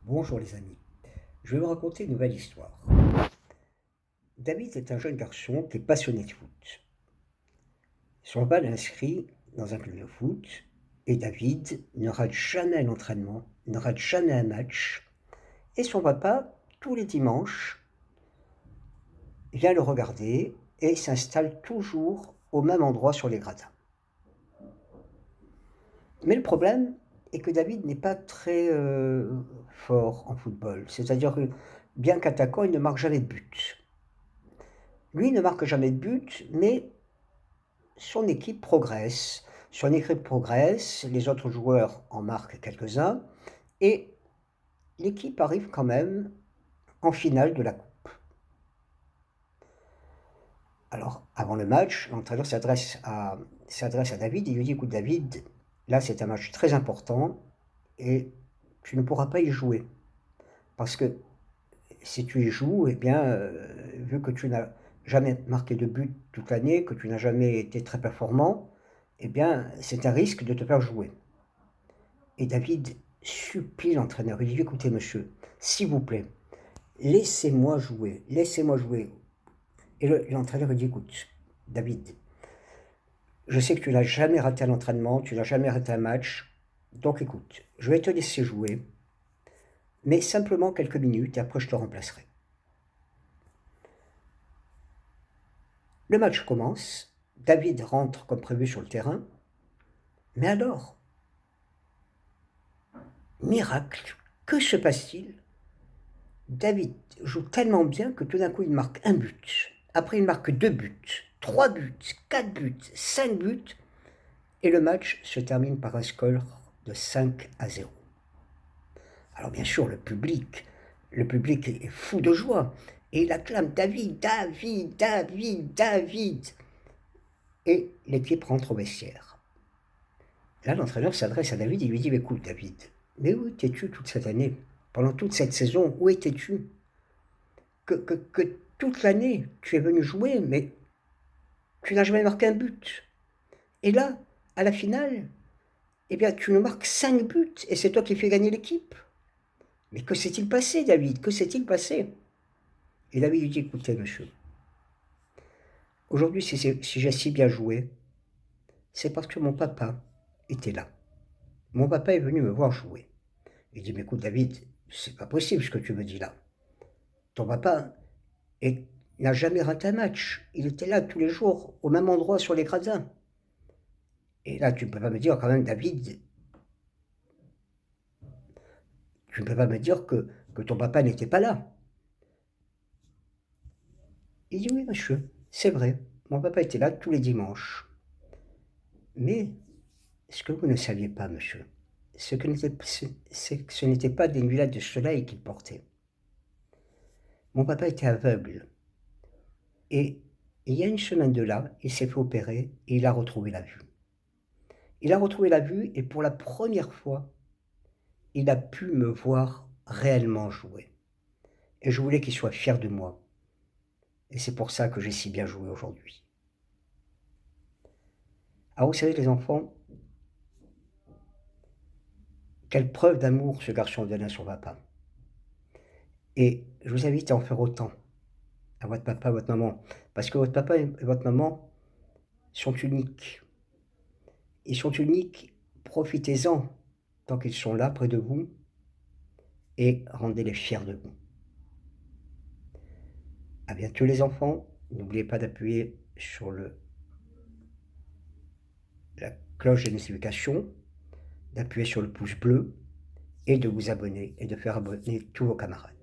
Bonjour les amis, je vais vous raconter une nouvelle histoire. David est un jeune garçon qui est passionné de foot. Son papa l'a inscrit dans un club de foot et David ne rate jamais l'entraînement, ne rate jamais un match. Et son papa, tous les dimanches, vient le regarder et s'installe toujours au même endroit sur les gradins. Mais le problème est que David n'est pas très fort en football. C'est-à-dire que bien qu'attaquant, il ne marque jamais de but. Lui ne marque jamais de but, mais son équipe progresse. Son équipe progresse, les autres joueurs en marquent quelques-uns, et l'équipe arrive quand même en finale de la coupe. Alors, avant le match, l'entraîneur s'adresse à David et lui dit: écoute David, là c'est un match très important et tu ne pourras pas y jouer. Parce que si tu y joues, eh bien, vu que tu n'as jamais marqué de but toute l'année, que tu n'as jamais été très performant, eh bien, c'est un risque de te faire jouer. Et David supplie l'entraîneur. Il dit: écoutez, monsieur, s'il vous plaît, laissez-moi jouer, laissez-moi jouer. Et l'entraîneur lui dit: écoute, David, je sais que tu n'as jamais raté un entraînement, tu n'as jamais raté un match, donc écoute, je vais te laisser jouer, mais simplement quelques minutes et après je te remplacerai. Le match commence, David rentre comme prévu sur le terrain, mais alors, miracle, que se passe-t-il? David joue tellement bien que tout d'un coup il marque un but, après il marque 2 buts, 3 buts, 4 buts, 5 buts, et le match se termine par un score de 5-0. Alors bien sûr, le public est fou de joie, et il acclame David, David, David, David, et l'équipe rentre au vestiaire. Là, l'entraîneur s'adresse à David et lui dit: écoute David, mais où étais-tu toute cette année? Pendant toute cette saison, où étais-tu? Que toute l'année, tu es venu jouer, mais tu n'as jamais marqué un but. Et là, à la finale, eh bien, tu nous marques 5 buts et c'est toi qui fais gagner l'équipe. Mais que s'est-il passé, David? Que s'est-il passé? Et David lui dit: écoutez, monsieur, aujourd'hui, si j'ai si bien joué, c'est parce que mon papa était là. Mon papa est venu me voir jouer. Il dit: mais écoute, David, c'est pas possible ce que tu me dis là. Ton papa n'a jamais raté un match. Il était là tous les jours, au même endroit sur les gradins. Et là, tu ne peux pas me dire quand même, David, tu ne peux pas me dire que ton papa n'était pas là. Il dit: oui, monsieur, c'est vrai, mon papa était là tous les dimanches. Mais ce que vous ne saviez pas, monsieur, c'est que ce n'était pas des nuages de soleil qu'il portait. Mon papa était aveugle. Et il y a une semaine de là, il s'est fait opérer et il a retrouvé la vue. Il a retrouvé la vue et pour la première fois, il a pu me voir réellement jouer. Et je voulais qu'il soit fier de moi. Et c'est pour ça que j'ai si bien joué aujourd'hui. Alors vous savez les enfants, quelle preuve d'amour ce garçon donne à son papa. Et je vous invite à en faire autant à votre papa, à votre maman. Parce que votre papa et votre maman sont uniques. Ils sont uniques, profitez-en tant qu'ils sont là près de vous et rendez-les fiers de vous. À bientôt les enfants, n'oubliez pas d'appuyer sur la cloche de notification, d'appuyer sur le pouce bleu et de vous abonner et de faire abonner tous vos camarades.